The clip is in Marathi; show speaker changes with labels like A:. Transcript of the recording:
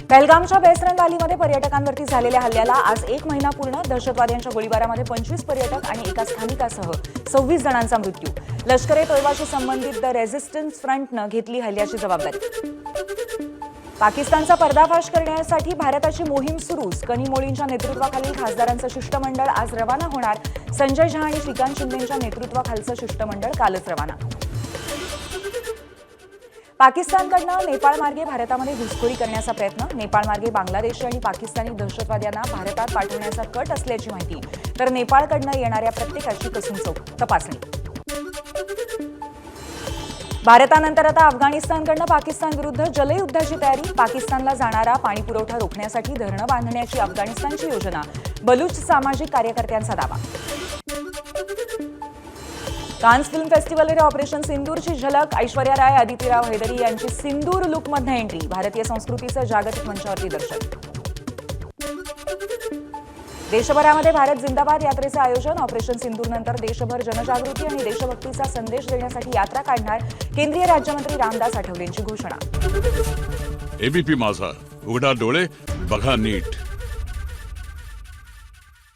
A: पहलगामच्या बेसरन व्हॅलीमध्ये पर्यटकांवरती झालेल्या हल्ल्याला आज 1 महिना पूर्ण. दहशतवाद्यांच्या गोळीबारामध्ये 25 पर्यटक आणि एका स्थानिकासह 26 जणांचा मृत्यू. लष्कर-ए-तोयबाशी संबंधित द रेझिस्टन्स फ्रंटनं घेतली हल्ल्याची जबाबदारी. पाकिस्तानचा पर्दाफाश करण्यासाठी भारताची मोहीम सुरू. कनिमोळींच्या नेतृत्वाखालील खासदारांचं शिष्टमंडळ आज रवाना होणार. संजय झा आणि श्रीकांत शिंदेंच्या नेतृत्वाखालचं शिष्टमंडळ कालच रवाना. पाकिस्तानकडनं नेपाळमार्गे भारतामध्ये घुसखोरी करण्याचा प्रयत्न. नेपाळमार्गे बांगलादेशी आणि पाकिस्तानी दहशतवाद्यांना भारतात पाठवण्याचा कट असल्याची माहिती. तर नेपाळकडनं येणाऱ्या प्रत्येकाची कसून तपासणी. भारतानंतर आता अफगाणिस्तानकडनं पाकिस्तान विरुद्ध जलयुद्धाची तयारी. पाकिस्तानला जाणारा पाणीपुरवठा रोखण्यासाठी धरणं बांधण्याची अफगाणिस्तानची योजना. बलूच सामाजिक कार्यकर्त्यांचा दावा. कान्स फिल्म फेस्टिव्हलमध्ये ऑपरेशन सिंदूरची झलक. ऐश्वर्या राय, अदिती राव हैदरी यांची सिंदूर लुकमधनं एंट्री. भारतीय संस्कृतीचं जागतिक मंचावरती दर्शन. देशभरामध्ये भारत जिंदाबाद यात्रेचं आयोजन. ऑपरेशन सिंदूरनंतर देशभर जनजागृती आणि देशभक्तीचा संदेश देण्यासाठी यात्रा काढणार. केंद्रीय राज्यमंत्री रामदास आठवलेंची घोषणा.
B: एबीपी माझा, उघडा डोळे बघा नीट.